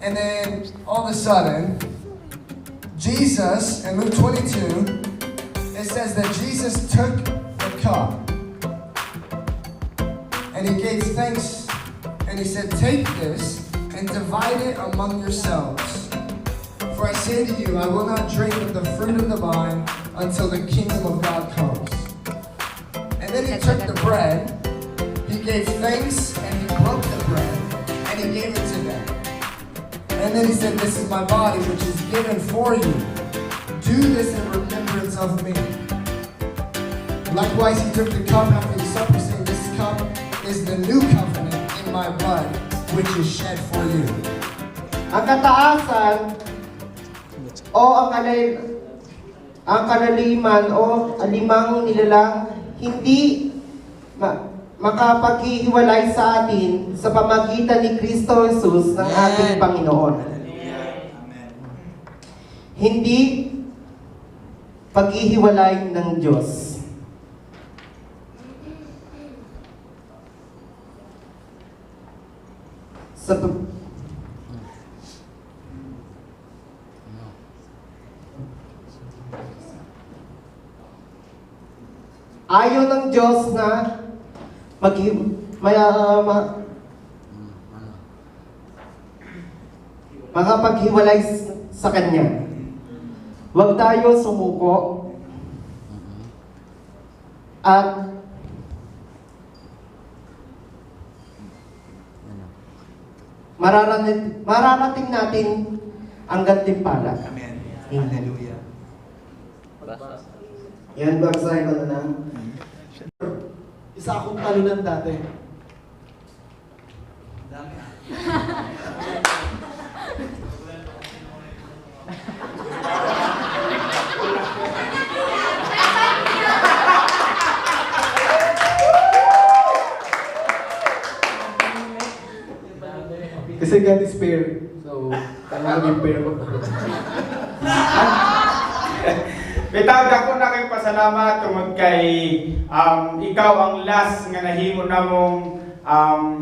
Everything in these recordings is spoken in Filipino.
And then all of a sudden, Jesus, in Luke 22, it says that Jesus took the cup and he gave thanks and he said, "Take this and divide it among yourselves. For I say to you, I will not drink of the fruit of the vine until the kingdom of God comes." And then he took the bread, he gave thanks, and he broke the bread, and he gave it to them. And then he said, "This is my body, which is given for you. Do this in remembrance of me." Likewise, he took the cup after the supper, saying, "This cup is the new covenant in my blood, which is shed for you." Ang kataasan o ang kalaliman o alimang nilalang hindi makapaghihiwalay sa atin sa pamagitan ni Kristo Jesus ng ating Panginoon. Hindi paghihiwalay ng Diyos. Ayaw ng Diyos na makapaghiwalay sa Kanya. Huwag tayo sumuko at mararating natin ang gantimpala. Amen. Hallelujah. Yan, basahin ko na lang. Isa akong talunan dati. Dami. Kasi God is fair. So, kailangan yung fair ko. Bitawd ako na kay pasalamat tungod kay ikaw ang last nga nahimo namong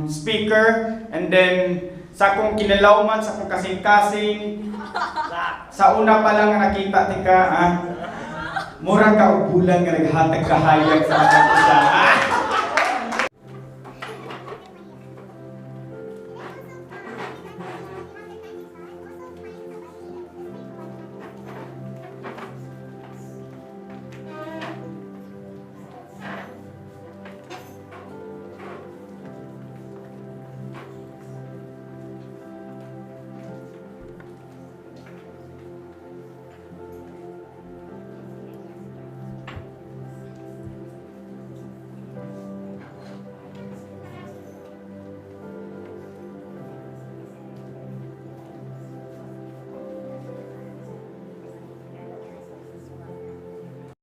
speaker, and then sa akong kinalawman sa akong kasing-kasing sa una pa lang nga nakita tika mura ka og bulan nga naghatag kahayag sa atong usa.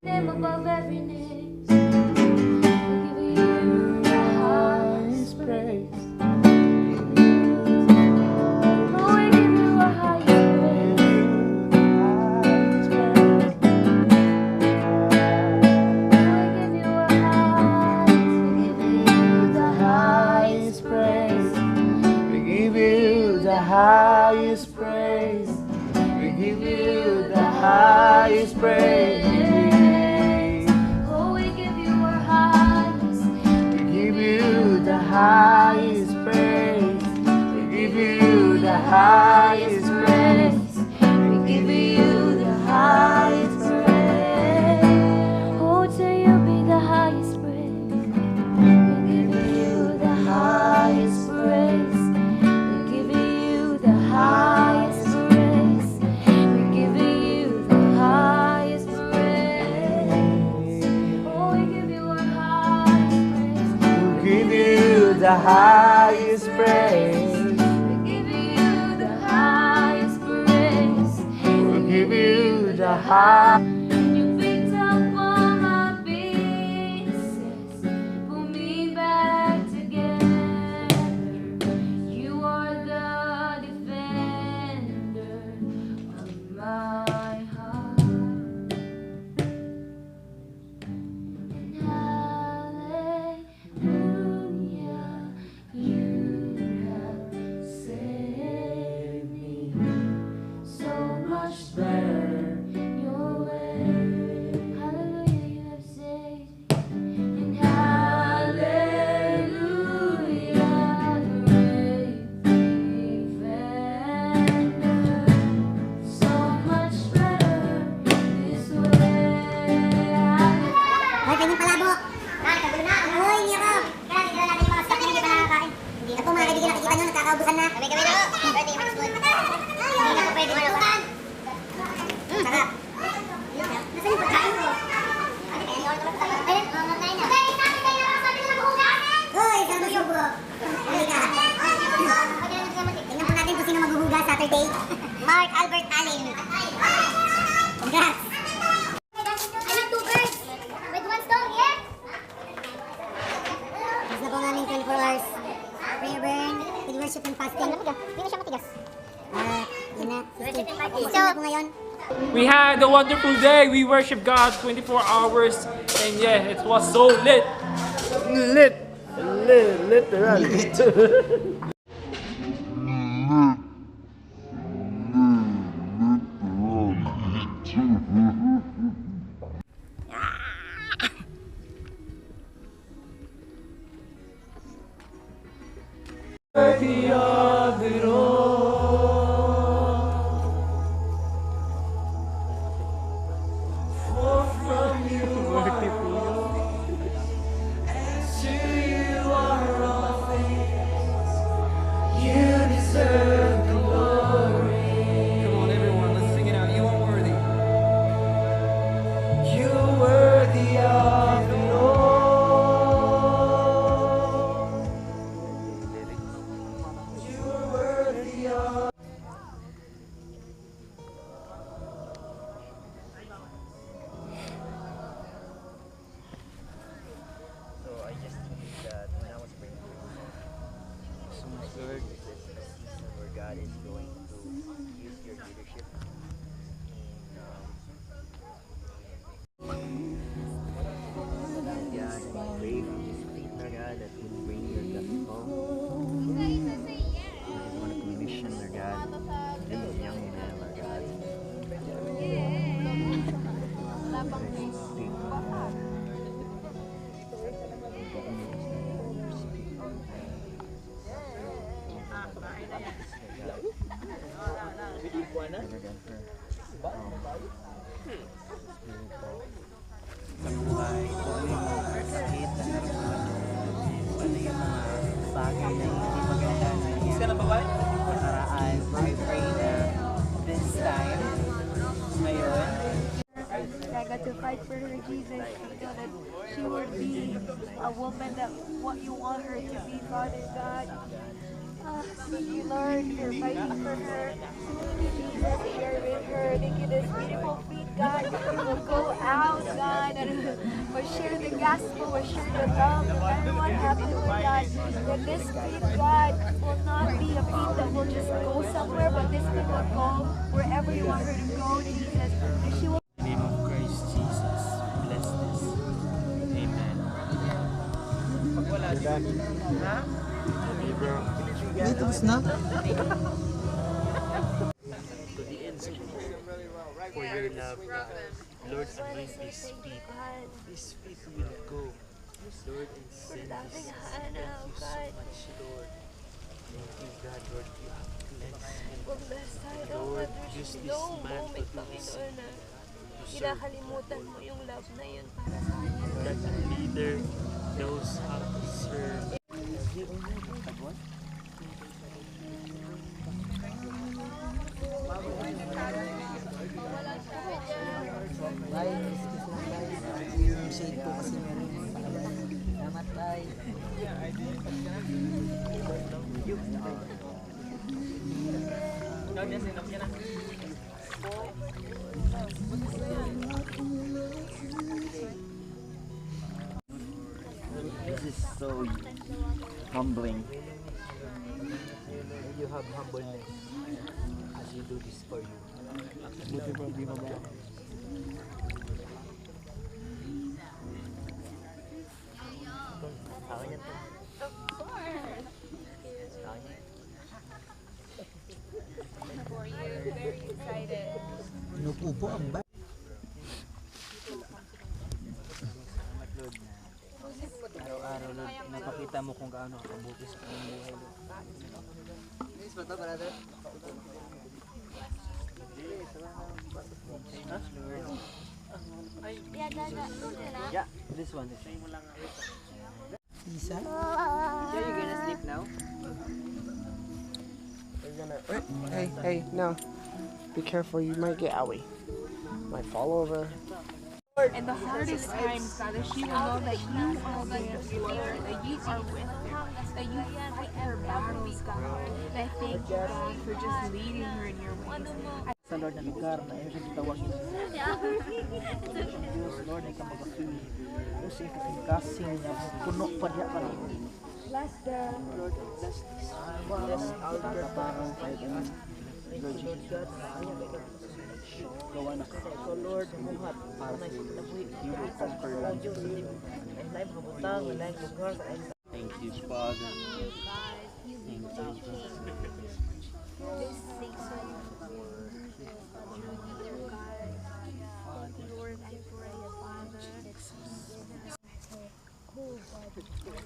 Name above every name. We give you the highest praise. Oh, we give you the highest praise. We give you the highest praise. We give you the highest praise. Oh, we give you our highest. We give you the highest praise. We give you the highest praise. We give you the highest praise. Oh, to you be the highest praise. We give you the highest praise. We give you the highest praise. We give you the highest praise. Oh, we give you our highest praise. We give you the highest praise. We give you the highest praise. We give you the highest. You picked up all my pieces, put me back together. You are the defender of my heart. And hallelujah, you have saved me. surrender. So much better this way. Hoy, kanyang palabok! Nakagulo na! Uy, hindi ako! Kaya tignan natin yung mga stock na hindi pa nakakain. Hindi na po mga kaibigan, nakikita nyo, nagkakaubusan na. Kami na! Pwede yung mag-spoon. Hindi na po pwede malukan. Sarap. Nasaan yung pagkain ko? Ano kaya yung order ko sa'yo? Ayun, mga kain na. Hey, sabi kayo na sabi na maghuhugasan! Uy, sabi siya bro. Halika. Tingnan po natin kung sino maghuhugas Saturday. Mark Albert Allen. Congrats! I have 2 birds with 1 stone, yes? Tapos na po ang aming 24 hours prayer burn with worship and fasting. Hindi na siya matigas. Yun na. Worship and fasting. So, na po ngayon. We had a wonderful day. We worship God 24 hours. And yeah, it was so lit. Literally. Worthy of it all. For from you and to you are all things. You deserve the glory. Come on, everyone, let's sing it out. You are worthy. You're worthy of it all. You're worthy of. So I just believe that when I was praying so much, Lord, this is a season where God is going to use your leadership in God, and pray for this faith, Lord God, that will bring your gospel. I want to commission, Lord God, these young men, Lord God. Bagay na hindi maganda na yan. Nakaraan, I pray na this time, ngayon, I got to fight for her, Jesus, so that she would be a woman that what you want her to be, Father God. Thank you, Lord, you're fighting for her. Thank you, Jesus, that you're with her. Thank you, this beautiful feet, God, will go out, God, and will share the gospel, will share the love of everyone happy with God. That this feet, God, will not be a feet that will just go somewhere, but this feet will go wherever you want her to go, Jesus. And she will in the name of Christ Jesus, bless this. Amen. To the ends of for your love, God. Lord, anoint this feet. This feet will go, Lord, and send this. Thank you so much, Lord. Thank you, God, Lord, you have cleansed. Lord, use this man to do this. kinakalimutan mo yung love na yun para sa kanya. That a leader knows how to serve. This is so humbling. You have humbleness as you do this for you. For you, very excited. Araw-araw, Lord, napakita mo kung gaano kabuti sa kanyang buhay, Lord. Yeah, this one. Isa? Yeah, you gonna sleep now? Hey, no. Be careful, you might get owie. Might fall over. In the hardest times, God, that she will know that you are with her, that you are with her, that you fight her battles, God. And I thank you, God, for just leading her in your ways. Sa Lord na lugar na ayaw siya tawagin. Diyos, Lord, ay kapag-feel. Diyos, ay kasing niya. Puno pa niya ka rin. Bless them. Lord, bless this. Bless Albert Barrow. Lord God, ayaw ka gawa na ka. So Lord, muhat para sa iyo. You will conquer land. Ay naay makabutang, ay naay lugar. Thank you, Father. Thank you. This season Lord, I pray, Father.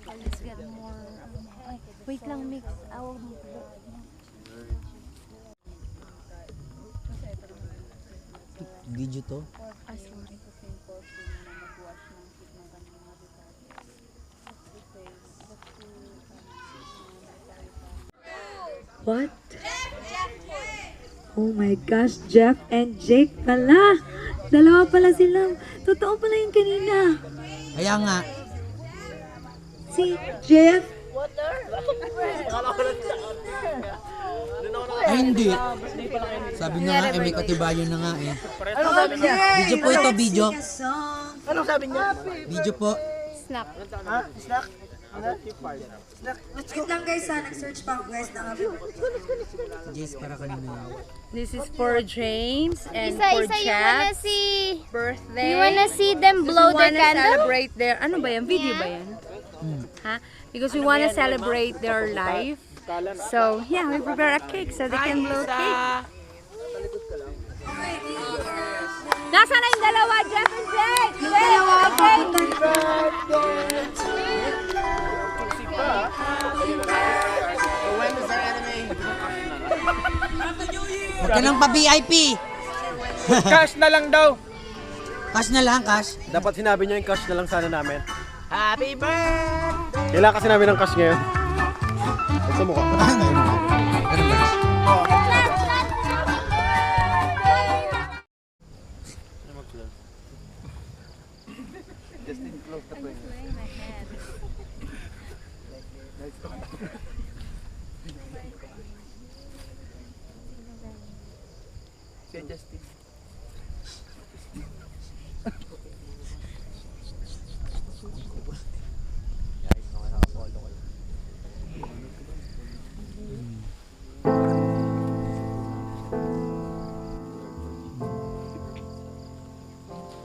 I'll just get more. Wait lang, mix. I will Video to? sorry. What? Oh my gosh, Jeff and Jake pala. Dalawa pala sila. Totoo pala yung kanina. Kaya nga. Si Jeff. Ay, hindi. Sabi na nga, may katibayan na nga eh. Ano sabi niya? Video po ito, video. Ano sabi niya? Video po. Snack. Ha? Snack? Wait lang guys ha, nag-search pa ako guys. Jace, para kanina yun. This is for James and for Isa-isa, you wanna Chad's see, birthday. you wanna see them blow we the wanna candle? celebrate their, ano ba yan? Video ba yan? Ha? Because we wanna celebrate their life. So, yeah, we prepare a cake so they can blow cake. Nasaan na yung dalawa, Jeff and Jake? Yung dalawa, papunta Huwag ka nang pa-VIP. Cash na lang daw. Cash na lang, cash. Dapat sinabi niya yung cash na lang sana namin. Happy birthday! Kailangan kasi namin ng cash ngayon. Gusto mo ka? Ganun ba? Justin, close the point. Justin.